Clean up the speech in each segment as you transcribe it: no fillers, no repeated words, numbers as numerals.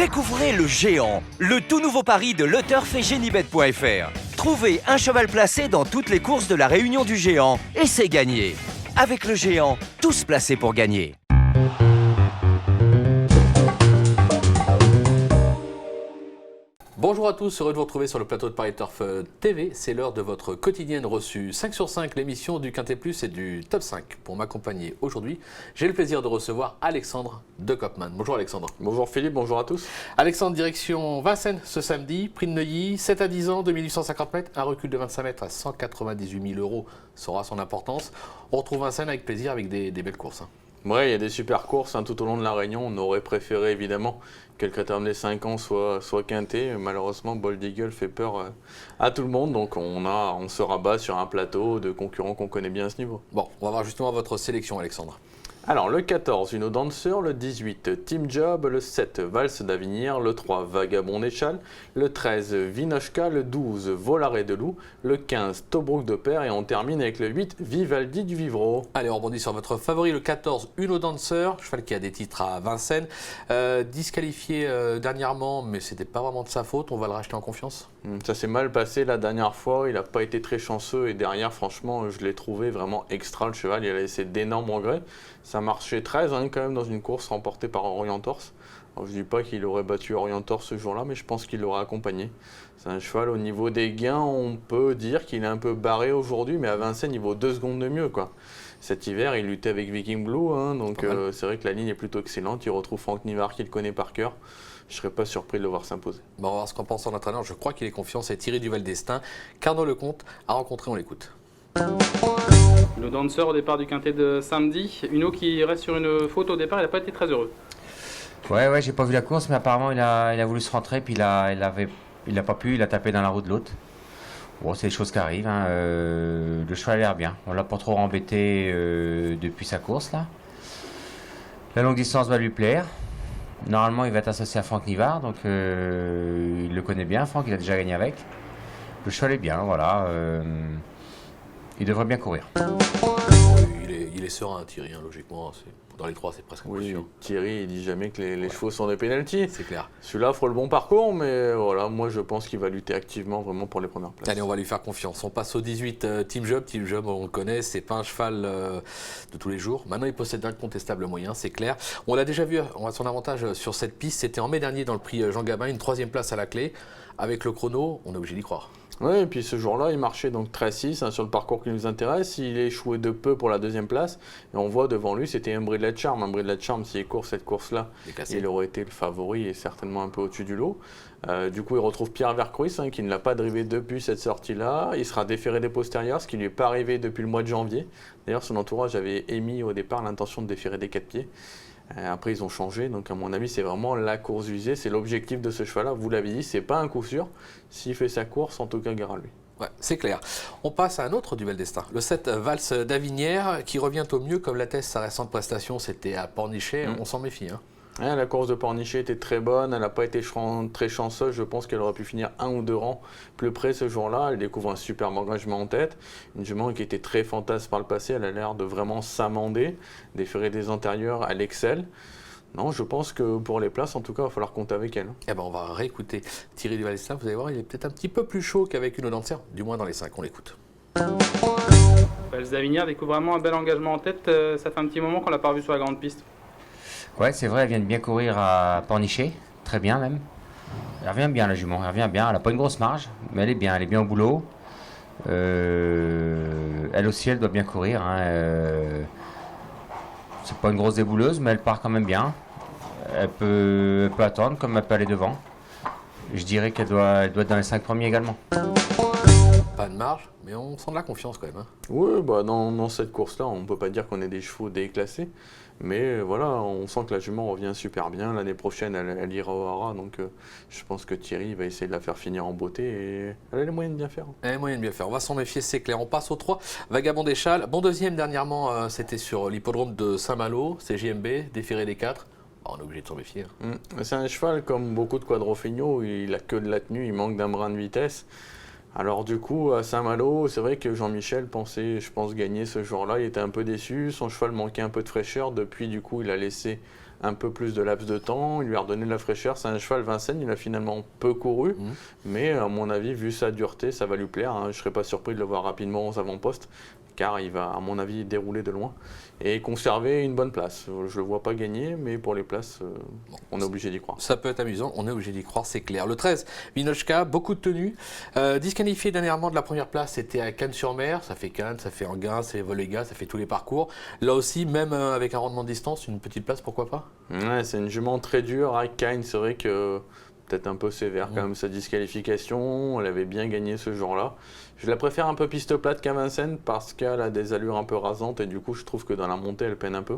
Découvrez le Géant, le tout nouveau pari de LeTurf et Génibet.fr. Trouvez un cheval placé dans toutes les courses de la Réunion du Géant et c'est gagné. Avec le Géant, tous placés pour gagner. Bonjour à tous, heureux de vous retrouver sur le plateau de Paris Turf TV. C'est l'heure de votre quotidienne reçue 5 sur 5, l'émission du Quintet Plus et du Top 5. Pour m'accompagner aujourd'hui, j'ai le plaisir de recevoir Alexandre de Kopman. Bonjour Alexandre. Bonjour Philippe, bonjour à tous. Alexandre, direction Vincennes ce samedi, prix de Neuilly, 7 à 10 ans, 2850 mètres, un recul de 25 mètres à 198 000 € sera son importance. On retrouve Vincennes avec plaisir avec des belles courses. Ouais, il y a des super courses tout au long de la Réunion. On aurait préféré évidemment que le critérium des 5 ans soit quinté. Malheureusement, Bold Eagle fait peur à tout le monde. Donc on se rabat sur un plateau de concurrents qu'on connaît bien à ce niveau. Bon, on va voir justement votre sélection Alexandre. Alors le 14, Uno Dancer, le 18, Team Job, le 7, Valse d'Avignières, le 3, Vagabond d'Échal, le 13, Vinochka, le 12, Volaré de Loup, le 15, Tobruk de Père et on termine avec le 8, Vivaldi du Vivreau. Allez, on rebondit sur votre favori, le 14, Uno Dancer, cheval qui a des titres à Vincennes, disqualifié dernièrement, mais c'était pas vraiment de sa faute, on va le racheter en confiance. Ça s'est mal passé la dernière fois, il n'a pas été très chanceux et derrière franchement je l'ai trouvé vraiment extra le cheval, il a laissé d'énormes regrets. Ça marchait 13 quand même dans une course remportée par Orientors. Alors, je ne dis pas qu'il aurait battu Orientors ce jour-là, mais je pense qu'il l'aurait accompagné. C'est un cheval au niveau des gains, on peut dire qu'il est un peu barré aujourd'hui, mais à Vincennes il vaut 2 secondes de mieux, quoi. Cet hiver, il luttait avec Viking Blue, donc c'est vrai que la ligne est plutôt excellente. Il retrouve Franck Nivard qui le connaît par cœur. Je ne serais pas surpris de le voir s'imposer. Bon, on va voir ce qu'en pense son entraîneur. Je crois qu'il est confiant. C'est Thierry Duval d'Estaing. Carnot Lecomte a rencontré, on l'écoute. Le dancer au départ du quintet de samedi. Uno qui reste sur une faute au départ, il n'a pas été très heureux. Ouais, j'ai pas vu la course, mais apparemment il a voulu se rentrer, puis il a pas pu, il a tapé dans la roue de l'autre. Bon, c'est des choses qui arrivent. Le cheval a l'air bien. On l'a pas trop embêté depuis sa course là. La longue distance va lui plaire. Normalement, il va être associé à Franck Nivard, donc il le connaît bien. Franck, il a déjà gagné avec. Le cheval est bien, voilà. Il devrait bien courir. Il est serein, Thierry, logiquement. Dans les 3, c'est presque impossible. Thierry, il dit jamais que les chevaux sont des pénaltys. C'est clair. Celui-là fera le bon parcours, mais voilà, moi je pense qu'il va lutter activement vraiment pour les premières places. Allez, on va lui faire confiance. On passe au 18, Team Job. Team Job, on le connaît, c'est pas un cheval de tous les jours. Maintenant, il possède d'incontestables moyens, c'est clair. On l'a déjà vu, on a son avantage sur cette piste. C'était en mai dernier dans le prix Jean Gabin, une 3e place à la clé. Avec le chrono, on est obligé d'y croire. Oui, et puis ce jour-là, il marchait donc 13-6 sur le parcours qui nous intéresse. Il échouait de peu pour la 2e place. Et on voit devant lui, c'était un Brillet de Charme. Un Brillet de Charme, s'il court cette course-là, il aurait été le favori et certainement un peu au-dessus du lot. Du coup, il retrouve Pierre Vercruis, qui ne l'a pas drivé depuis cette sortie-là. Il sera déféré des postérieurs, ce qui ne lui est pas arrivé depuis le mois de janvier. D'ailleurs, son entourage avait émis au départ l'intention de déférer des 4 pieds. Après, ils ont changé, donc à mon avis, c'est vraiment la course visée, c'est l'objectif de ce cheval-là. Vous l'avez dit, c'est pas un coup sûr. S'il fait sa course, en tout cas, gare à lui. Ouais, c'est clair. On passe à un autre duel destin. Le 7, Valse d'Avignières, qui revient au mieux, comme l'atteste sa récente prestation, c'était à Pornichet. On s'en méfie. La course de Pornichet était très bonne, elle n'a pas été très chanceuse, je pense qu'elle aurait pu finir 1 ou 2 rangs plus près ce jour-là. Elle découvre un superbe engagement en tête, une jument qui était très fantasme par le passé, elle a l'air de vraiment s'amender, déférer des antérieurs, elle excelle. Non, je pense que pour les places, en tout cas, il va falloir compter avec elle. Eh ben, on va réécouter Thierry Duval d'Estaing, vous allez voir, il est peut-être un petit peu plus chaud qu'avec une Dancer, du moins dans les 5, on l'écoute. Valse d'Avignières découvre vraiment un bel engagement en tête, ça fait un petit moment qu'on l'a pas revu sur la grande piste. Ouais, c'est vrai, elle vient de bien courir à Pornichet, très bien même. Elle revient bien la jument, elle revient bien, elle n'a pas une grosse marge, mais elle est bien au boulot. Elle aussi, elle doit bien courir. C'est pas une grosse débouleuse, mais elle part quand même bien. Elle peut attendre, comme elle peut aller devant. Je dirais qu'elle doit être dans les 5 premiers également. Pas de marge, mais on sent de la confiance quand même. Oui, dans cette course-là, on ne peut pas dire qu'on est des chevaux déclassés. Mais voilà, on sent que la jument revient super bien. L'année prochaine, elle ira au Hara. Donc je pense que Thierry va essayer de la faire finir en beauté. Et elle a les moyens de bien faire. Elle a les moyens de bien faire. On va s'en méfier, c'est clair. On passe au 3. Vagabond d'Échal. Bon deuxième dernièrement, c'était sur l'hippodrome de Saint-Malo. C'est JMB, déféré des 4. On est obligé de s'en méfier. C'est un cheval comme beaucoup de quadropheniaux. Il a que de la tenue, il manque d'un brin de vitesse. Alors du coup, à Saint-Malo, c'est vrai que Jean-Michel pensait, je pense, gagner ce jour-là. Il était un peu déçu, son cheval manquait un peu de fraîcheur. Depuis, du coup, il a laissé un peu plus de laps de temps, il lui a redonné de la fraîcheur. C'est un cheval Vincennes, il a finalement peu couru, mais à mon avis, vu sa dureté, ça va lui plaire. Je ne serais pas surpris de le voir rapidement aux avant-postes, car il va, à mon avis, dérouler de loin et conserver une bonne place. Je ne le vois pas gagner, mais pour les places, on est obligé d'y croire. Ça peut être amusant, on est obligé d'y croire, c'est clair. Le 13, Vinochka, beaucoup de tenues. Disqualifié dernièrement de la première place, c'était à Cannes-sur-Mer. Ça fait Cannes, ça fait Enghien, ça fait Voléga, ça fait tous les parcours. Là aussi, même avec un rendement de distance, une petite place, pourquoi pas? Ouais, c'est une jument très dure. Avec Cannes, c'est vrai que peut-être un peu sévère quand même sa disqualification. Elle avait bien gagné ce jour-là. Je la préfère un peu piste plate qu'à Vincennes parce qu'elle a des allures un peu rasantes et du coup je trouve que dans la montée elle peine un peu.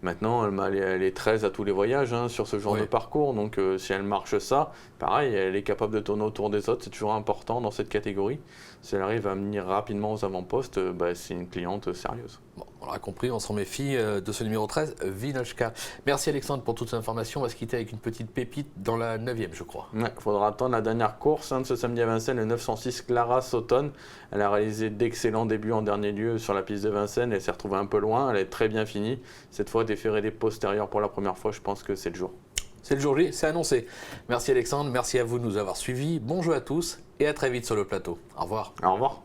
Maintenant elle est 13 à tous les voyages sur ce genre de parcours, donc si elle marche ça, pareil, elle est capable de tourner autour des autres, c'est toujours important dans cette catégorie. Si elle arrive à venir rapidement aux avant-postes, c'est une cliente sérieuse. Bon, on l'a compris, on s'en méfie de ce numéro 13, Vinochka. Merci Alexandre pour toutes ces informations. On va se quitter avec une petite pépite dans la 9e, je crois. Il faudra attendre la dernière course de ce samedi à Vincennes, le 906 Clara Sauton. Elle a réalisé d'excellents débuts en dernier lieu sur la piste de Vincennes. Elle s'est retrouvée un peu loin, elle est très bien finie. Cette fois, déférée des postérieurs pour la première fois, je pense que c'est le jour. C'est le jour J, c'est annoncé. Merci Alexandre, merci à vous de nous avoir suivis. Bon jeu à tous et à très vite sur le plateau. Au revoir. Au revoir.